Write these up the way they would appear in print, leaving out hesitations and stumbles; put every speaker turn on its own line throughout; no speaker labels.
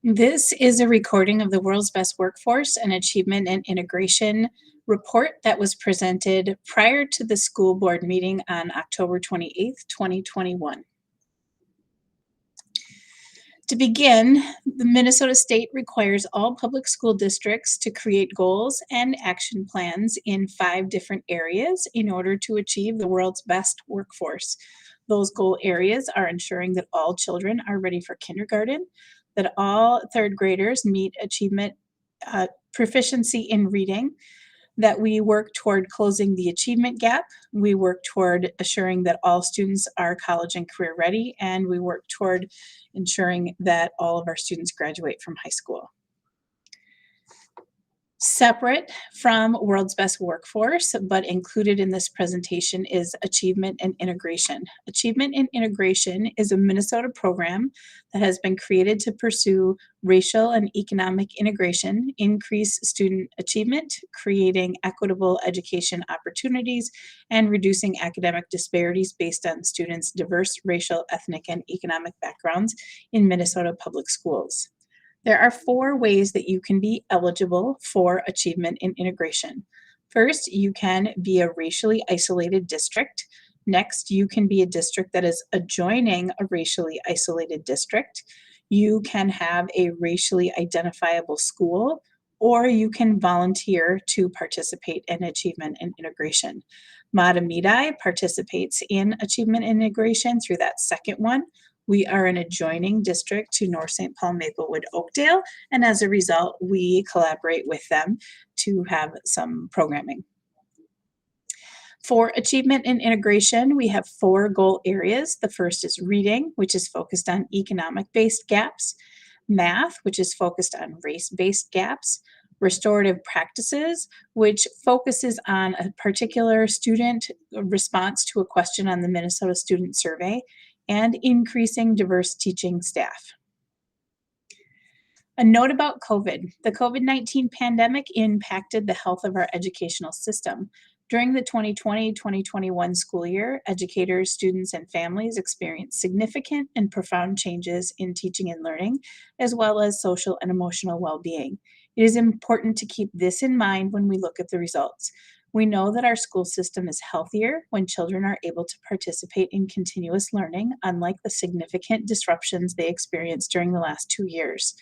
This is a recording of the World's Best Workforce and Achievement and Integration report that was presented prior to the school board meeting on October 28th, 2021. To begin, the Minnesota State requires all public school districts to create goals and action plans in 5 different areas in order to achieve the world's best workforce. Those goal areas are ensuring that all children are ready for kindergarten, that all third graders meet achievement proficiency in reading, that we work toward closing the achievement gap, we work toward assuring that all students are college and career ready, and we work toward ensuring that all of our students graduate from high school. Separate from World's Best Workforce, but included in this presentation is Achievement and Integration. Achievement and Integration is a Minnesota program that has been created to pursue racial and economic integration, increase student achievement, creating equitable education opportunities, and reducing academic disparities based on students' diverse racial, ethnic, and economic backgrounds in Minnesota public schools. There are 4 ways that you can be eligible for achievement and integration. First, you can be a racially isolated district. Next, you can be a district that is adjoining a racially isolated district. You can have a racially identifiable school, or you can volunteer to participate in achievement and integration. Mahtomedi participates in achievement and integration through that second one. We are an adjoining district to North St. Paul, Maplewood, Oakdale, and as a result, we collaborate with them to have some programming. For achievement and integration, we have 4 goal areas. The first is reading, which is focused on economic-based gaps, math, which is focused on race-based gaps, restorative practices, which focuses on a particular student response to a question on the Minnesota Student Survey, and increasing diverse teaching staff. A note about COVID. The COVID-19 pandemic impacted the health of our educational system. During the 2020-2021 school year, educators, students, and families experienced significant and profound changes in teaching and learning, as well as social and emotional well-being. It is important to keep this in mind when we look at the results. We know that our school system is healthier when children are able to participate in continuous learning, unlike the significant disruptions they experienced during the last 2 years.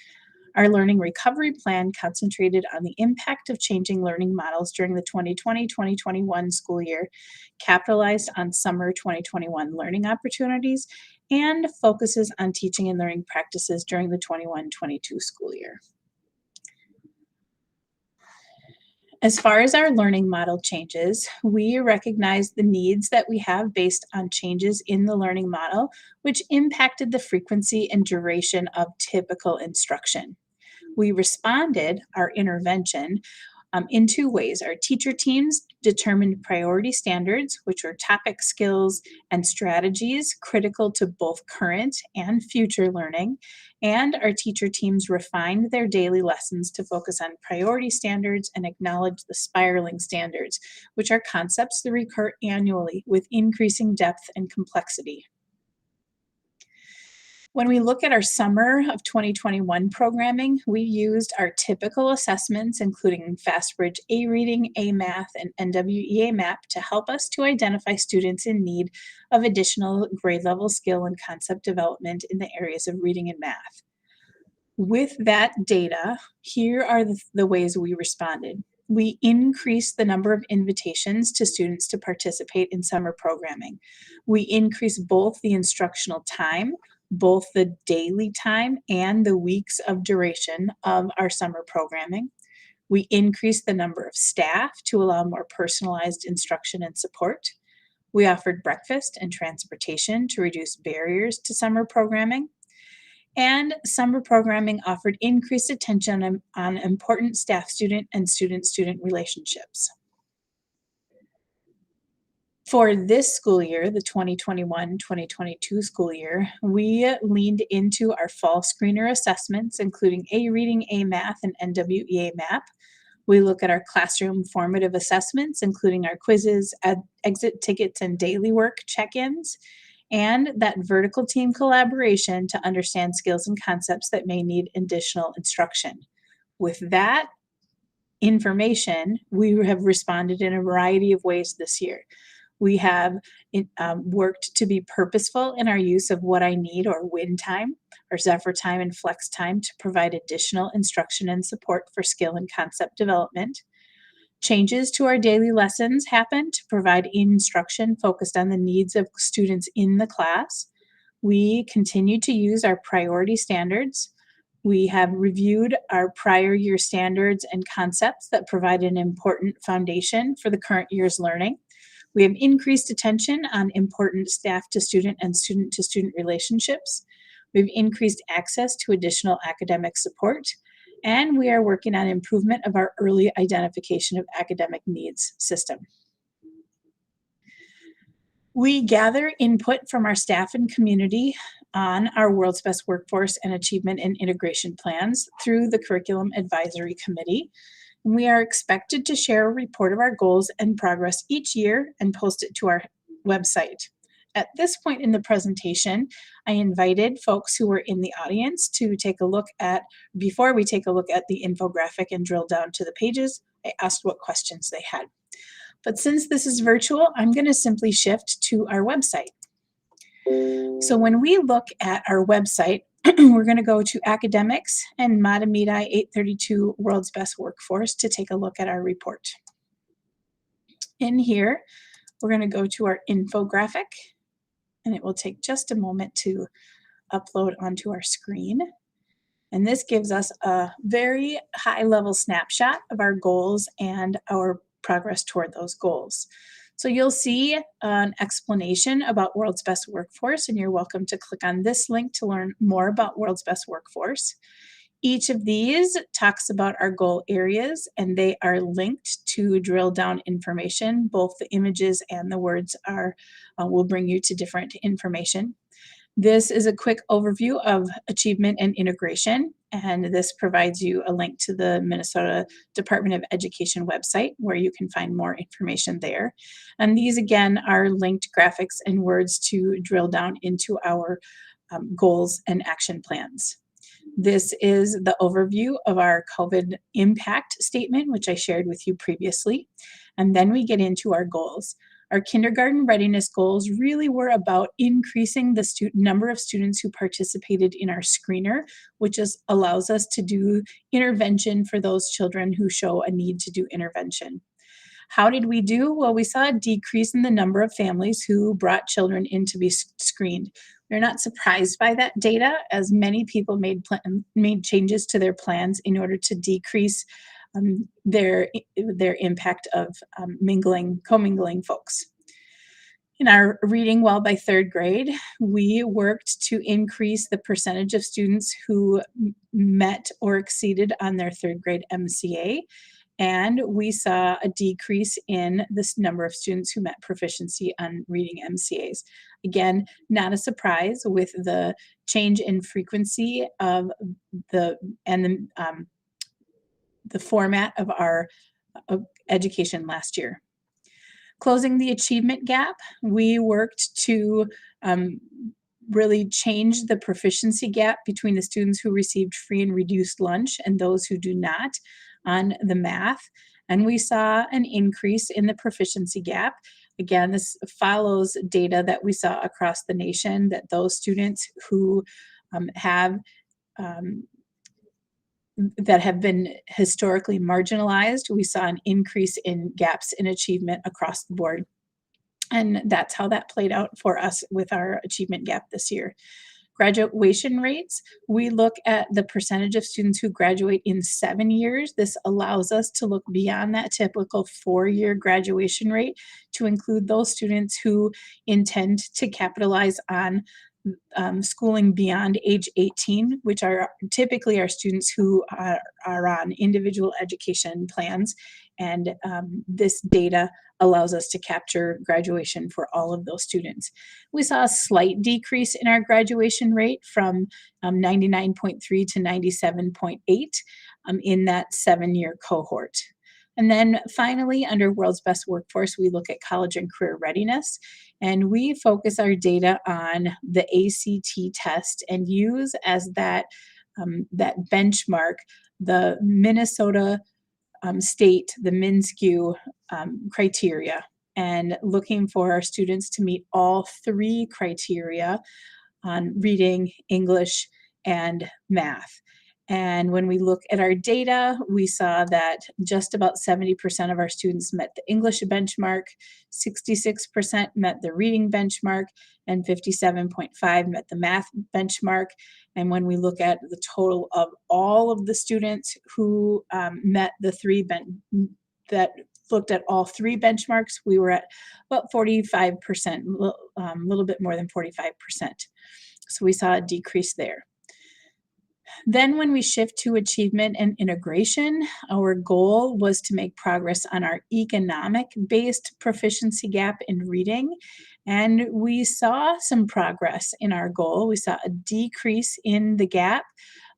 Our learning recovery plan concentrated on the impact of changing learning models during the 2020-2021 school year, capitalized on summer 2021 learning opportunities, and focuses on teaching and learning practices during the 21-22 school year. As far as our learning model changes, we recognize the needs that we have based on changes in the learning model, which impacted the frequency and duration of typical instruction. We responded our intervention in 2 ways. Our teacher teams determined priority standards, which were topic skills and strategies critical to both current and future learning. And our teacher teams refined their daily lessons to focus on priority standards and acknowledge the spiraling standards, which are concepts that recur annually with increasing depth and complexity. When we look at our summer of 2021 programming, we used our typical assessments, including FastBridge A-Reading, A-Math, and NWEA Map to help us to identify students in need of additional grade level skill and concept development in the areas of reading and math. With that data, here are the ways we responded. We increased the number of invitations to students to participate in summer programming. We increased both the instructional time, both the daily time and the weeks of duration of our summer programming. We increased the number of staff to allow more personalized instruction and support. We offered breakfast and transportation to reduce barriers to summer programming. And summer programming offered increased attention on important staff-student and student-student relationships. For this school year, the 2021-2022 school year, we leaned into our fall screener assessments, including A-Reading, A-Math, and NWEA Map. We look at our classroom formative assessments, including our quizzes, exit tickets, and daily work check-ins. and that vertical team collaboration to understand skills and concepts that may need additional instruction. With that information, we have responded in a variety of ways this year. We have worked to be purposeful in our use of what I need or win time or Zephyr time and flex time to provide additional instruction and support for skill and concept development. Changes to our daily lessons happen to provide instruction focused on the needs of students in the class. We continue to use our priority standards. We have reviewed our prior year standards and concepts that provide an important foundation for the current year's learning. We have increased attention on important staff to student and student to student relationships. We've increased access to additional academic support, and we are working on improvement of our early identification of academic needs system. We gather input from our staff and community on our World's Best Workforce and Achievement and Integration plans through the Curriculum Advisory Committee. We are expected to share a report of our goals and progress each year and post it to our website. At this point in the presentation, I invited folks who were in the audience to take a look at, before we take a look at the infographic and drill down to the pages, I asked what questions they had. But since this is virtual, I'm going to simply shift to our website. So when we look at our website, we're going to go to Academics and Mahtomedi 832 World's Best Workforce to take a look at our report. In here, we're going to go to our infographic, and it will take just a moment to upload onto our screen. And this gives us a very high-level snapshot of our goals and our progress toward those goals. So you'll see an explanation about World's Best Workforce, and you're welcome to click on this link to learn more about World's Best Workforce. Each of these talks about our goal areas, and they are linked to drill down information. Both the images and the words will bring you to different information. This is a quick overview of achievement and integration, and this provides you a link to the Minnesota Department of Education website where you can find more information there. And these again are linked graphics and words to drill down into our goals and action plans. This is the overview of our COVID impact statement, which I shared with you previously. And then we get into our goals. Our kindergarten readiness goals really were about increasing the number of students who participated in our screener, which allows us to do intervention for those children who show a need to do intervention. How did we do? Well, we saw a decrease in the number of families who brought children in to be screened. We're not surprised by that data, as many people made changes to their plans in order to decrease their impact of commingling folks. In our Reading Well by third grade, we worked to increase the percentage of students who met or exceeded on their third grade MCA, and we saw a decrease in this number of students who met proficiency on reading MCAs. Again, not a surprise with the change in frequency of the format of our education last year. Closing the achievement gap, we worked to really change the proficiency gap between the students who received free and reduced lunch and those who do not on the math. And we saw an increase in the proficiency gap. Again, this follows data that we saw across the nation, that those students who have been historically marginalized, we saw an increase in gaps in achievement across the board. And that's how that played out for us with our achievement gap this year. Graduation rates, we look at the percentage of students who graduate in 7 years. This allows us to look beyond that typical 4-year graduation rate to include those students who intend to capitalize on schooling beyond age 18, which are typically our students who are on individual education plans. And this data allows us to capture graduation for all of those students. We saw a slight decrease in our graduation rate from 99.3 to 97.8 in that 7-year cohort. And then finally, under World's Best Workforce, we look at college and career readiness, and we focus our data on the ACT test and use as that benchmark the Minnesota state, the MinSCU criteria, and looking for our students to meet all three criteria on reading, English, and math. And when we look at our data, we saw that just about 70% of our students met the English benchmark, 66% met the reading benchmark, and 57.5 met the math benchmark. And when we look at the total of all of the students who met the that looked at all three benchmarks, we were at about 45%, a little bit more than 45%. So we saw a decrease there. Then when we shift to achievement and integration, our goal was to make progress on our economic-based proficiency gap in reading. And we saw some progress in our goal. We saw a decrease in the gap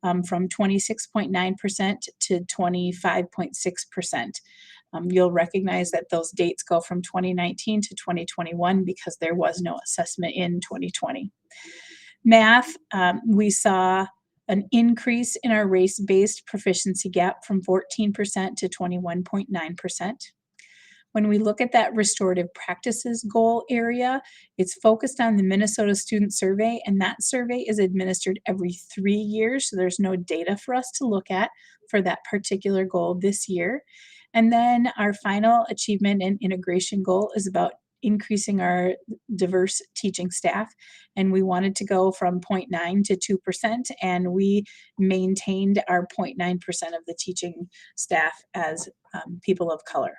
from 26.9% to 25.6%. You'll recognize that those dates go from 2019 to 2021 because there was no assessment in 2020. Math, we saw an increase in our race-based proficiency gap from 14% to 21.9%. When we look at that restorative practices goal area, it's focused on the Minnesota Student Survey, and that survey is administered every 3 years, so there's no data for us to look at for that particular goal this year. And then our final achievement and integration goal is about increasing our diverse teaching staff, and we wanted to go from 0.9 to 2%, and we maintained our 0.9% of the teaching staff as people of color.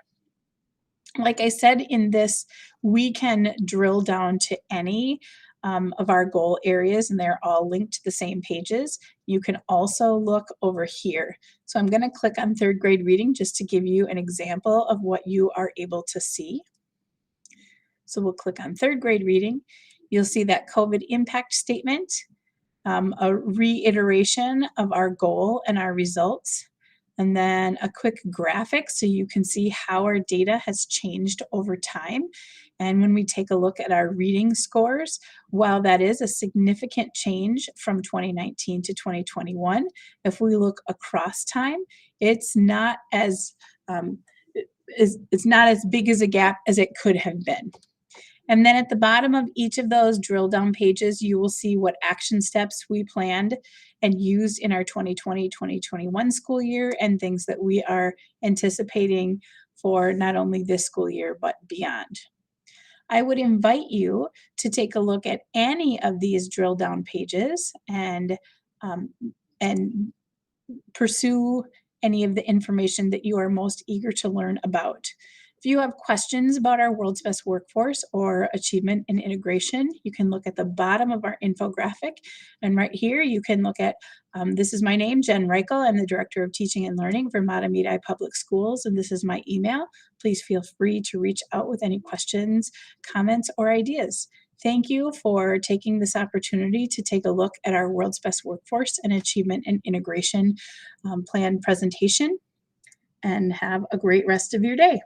Like I said, in this, we can drill down to any of our goal areas, and they're all linked to the same pages. You can also look over here. So I'm going to click on third grade reading just to give you an example of what you are able to see. So we'll click on third grade reading. You'll see that COVID impact statement, a reiteration of our goal and our results, and then a quick graphic so you can see how our data has changed over time. And when we take a look at our reading scores, while that is a significant change from 2019 to 2021, if we look across time, it's not as big as a gap as it could have been. And then at the bottom of each of those drill down pages, you will see what action steps we planned and used in our 2020-2021 school year and things that we are anticipating for not only this school year, but beyond. I would invite you to take a look at any of these drill down pages and pursue any of the information that you are most eager to learn about. If you have questions about our World's Best Workforce or achievement and integration, you can look at the bottom of our infographic. And right here, you can look at, this is my name, Jen Reichel. I'm the Director of Teaching and Learning for Mahtomedi Public Schools, and this is my email. Please feel free to reach out with any questions, comments, or ideas. Thank you for taking this opportunity to take a look at our World's Best Workforce and Achievement and Integration Plan presentation, and have a great rest of your day.